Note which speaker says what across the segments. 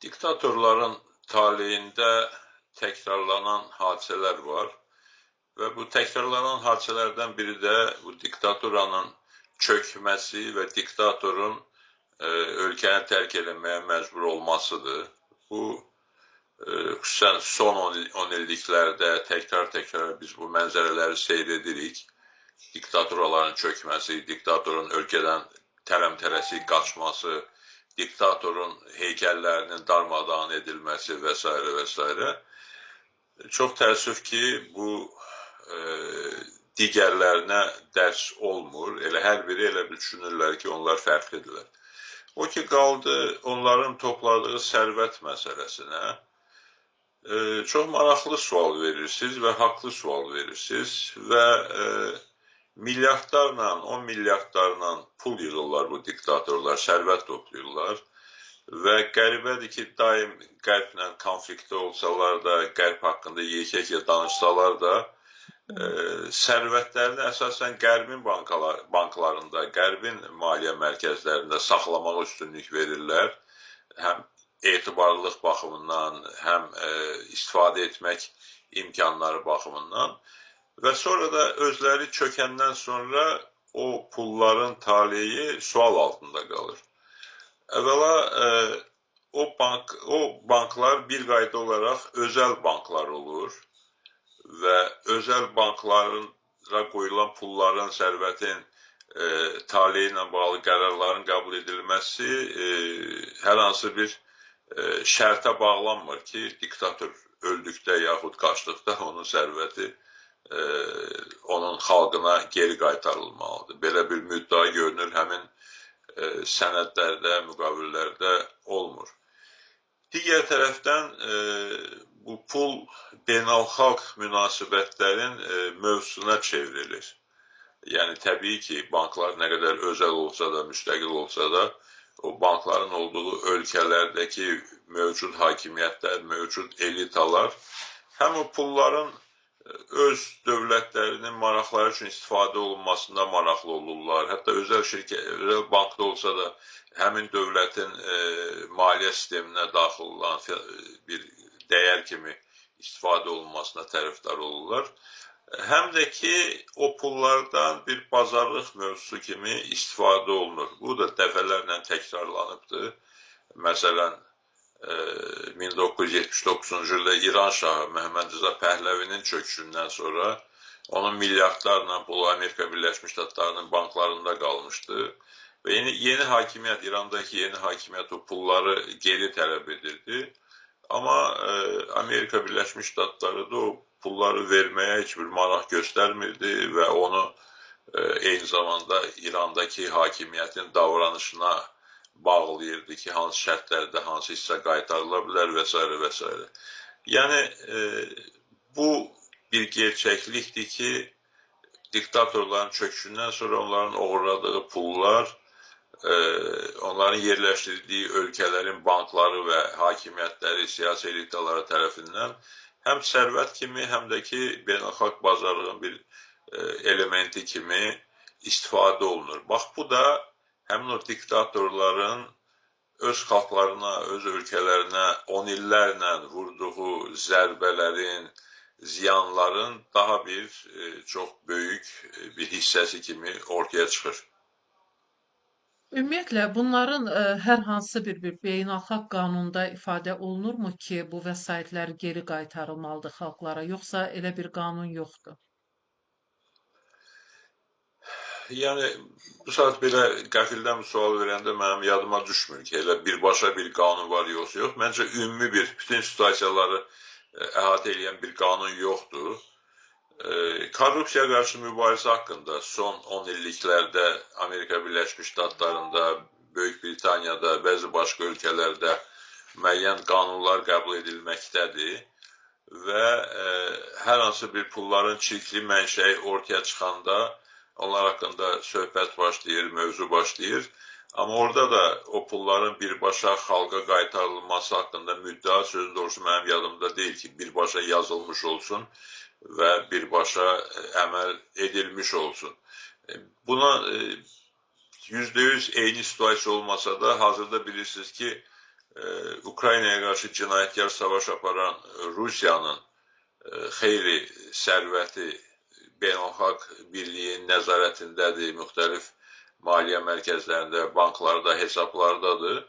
Speaker 1: Diktatorların taleyində təkrarlanan hadisələr var və bu təkrarlanan hadisələrdən biri də bu diktatoranın çökməsi və diktatorun ölkəni tərk etməyə məcbur olmasıdır. Bu xüsusən son 10 illiklərdə təkrar biz bu mənzərələri seyr edirik. Diktatoraların çökməsi, diktatorun ölkədən tələm-tələsik qaçması, diktatorun heykəllərinin darmadağın edilməsi və s. və s. Çox təəssüf ki, bu digərlərinə dərs olmur. Elə hər biri elə bir düşünürlər ki, onlar fərqlidirlər. O ki, qaldı onların topladığı sərvət məsələsinə. Çox maraqlı sual verirsiniz və haqlı sual verirsiniz və milyardlarla, 10 milyardlarla pul yığırlar bu diktatorlar, sərvət toplayırlar və qəribədir ki, daim qərblə konfliktdə olsalar da, qərb haqqında yekə danışsalar da, sərvətlərini əsasən qərbin banklarında, qərbin maliyyə mərkəzlərində saxlamağa üstünlük verirlər. Həm etibarlılıq baxımından, həm istifadə etmək imkanları baxımından. Və sonra da özləri çökəndən sonra o pulların taleyi sual altında qalır. Əvvəla o banklar bir qayda olaraq özəl banklar olur və özəl banklara qoyulan pulların, sərvətin taleyi ilə bağlı qərarların qəbul edilməsi hər hansı bir şərtə bağlanmır ki, diktator öldükdə yaxud qaçdıqda onun sərvəti onun xalqına geri qaytarılmalıdır. Belə bir müddəa görünür, həmin sənədlərdə, müqavillərdə olmur. Digər tərəfdən bu pul beynəlxalq münasibətlərin mövzusuna çevrilir. Yəni, təbii ki, banklar nə qədər özəl olsa da, müstəqil olsa da, o bankların olduğu ölkələrdəki mövcud hakimiyyətlər, mövcud elitalar həm o pulların öz dövlətlərinin maraqları üçün istifadə olunmasında maraqlı olurlar. Hətta özəl bankda olsa da həmin dövlətin maliyyə sisteminə daxil olan bir dəyər kimi istifadə olunmasına tərəfdar olurlar. Həm də ki, o pullardan bir bazarlıq mövzusu kimi istifadə olunur. Bu da dəfələrlə təkrarlanıbdır. Məsələn, 1979-cu ildə İran şahı Məhəmməd Rza Pəhləvinin çöküşündən sonra onun milyardlarla pulu Amerika Birləşmiş Ştatlarının banklarında qalmışdı və yeni hakimiyyət, İrandakı yeni hakimiyyət o pulları geri tələb edirdi. Amma Amerika Birləşmiş Ştatları da o pulları verməyə heç bir maraq göstərmirdi və onu eyni zamanda İrandakı hakimiyyətin davranışına bağlayırdı ki, hansı şərtlərdə hansı hissə qaytarıla bilər və s. və s. Yəni, bu bir gerçəklikdir ki, diktatorların çöküşündən sonra onların uğurladığı pullar, onların yerləşdirdiyi ölkələrin bankları və hakimiyyətləri, siyasi elitaları tərəfindən həm sərvət kimi, həm də ki, beynəlxalq bazarlığın bir elementi kimi istifadə olunur. Bax, bu da həmin o diktatorların öz xalqlarına, öz ölkələrinə 10 illərlə vurduğu zərbələrin, ziyanların daha bir çox böyük bir hissəsi kimi ortaya çıxır.
Speaker 2: Ümumiyyətlə, bunların hər hansı bir beynəlxalq qanunda ifadə olunurmu ki, bu vəsaitlər geri qaytarılmalıdır xalqlara, yoxsa elə bir qanun yoxdur?
Speaker 1: Yəni, bu saat belə qəfildən bu sual verəndə mənim yadıma düşmür ki, elə birbaşa bir qanun var, yoxsa yox. Məncə, ümumi bir, bütün situasiyaları əhatə edən bir qanun yoxdur. Korrupsiya qarşı mübarizə haqqında son 10 illiklərdə Amerika Birləşmiş Ştatlarında, Böyük Britaniyada, bəzi başqa ölkələrdə müəyyən qanunlar qəbul edilməkdədir və hər hansı bir pulların çirkli mənşəyi ortaya çıxanda onlar haqqında söhbət başlayır, mövzu başlayır. Amma orada da o pulların birbaşa xalqa qaytarılması haqqında müddəa sözü doğrusu mənim yadımda deyil ki, birbaşa yazılmış olsun və birbaşa əməl edilmiş olsun. Buna %100 eyni situasiya olmasa da hazırda bilirsiniz ki, Ukraynaya qarşı cinayətkar savaş aparan Rusiyanın xeyli sərvəti beynəlxalq birliyin nəzarətindədir, müxtəlif maliyyə mərkəzlərində, banklarda, hesablardadır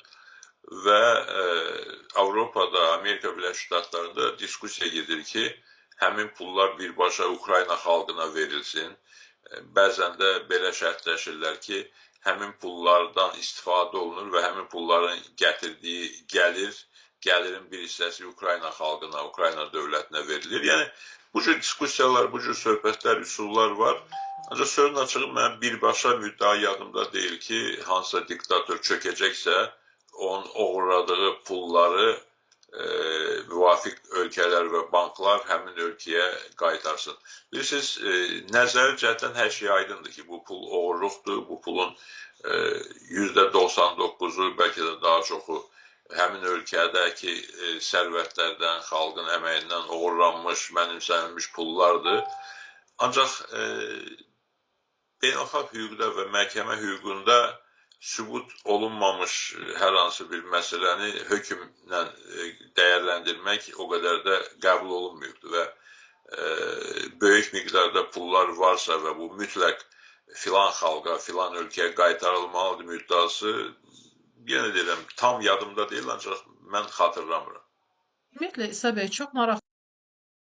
Speaker 1: və Avropada, Amerika Birləşmiş Ştatlarında diskusiya gedir ki, həmin pullar birbaşa Ukrayna xalqına verilsin. Bəzən də belə şərtləşirlər ki, həmin pullardan istifadə olunur və həmin pulların gətirdiyi gəlirin bir hissəsi Ukrayna xalqına, Ukrayna dövlətinə verilir. Yəni, bu cür diskusiyalar, bu cür söhbətlər, üsullar var. Ancaq sözün açığı mənim birbaşa müddəa yadımda deyil ki, hansısa diktator çökəcəksə, onun uğurladığı pulları müvafiq ölkələr və banklar həmin ölkəyə qaytarsın. Bilirsiniz, nəzəri cəhətdən hər şey aydındır ki, bu pul oğurluqdur, bu pulun %99-u, bəlkə də daha çoxu həmin ölkədəki sərvətlərdən, xalqın əməyindən uğurlanmış, mənimsənilmiş pullardır. Ancaq beynəlxalq hüquqda və məhkəmə hüququnda sübut olunmamış hər hansı bir məsələni hökmlə dəyərləndirmək o qədər də qəbul olunmuyubdur və böyük miqdarda pullar varsa və bu mütləq filan xalqa, filan ölkəyə qaytarılmalıdır müddəası, yenə deyirəm, tam yadımda deyil, ancaq mən xatırlamıram.
Speaker 2: Ümumiyyətlə, İsa bəy, çox maraqlı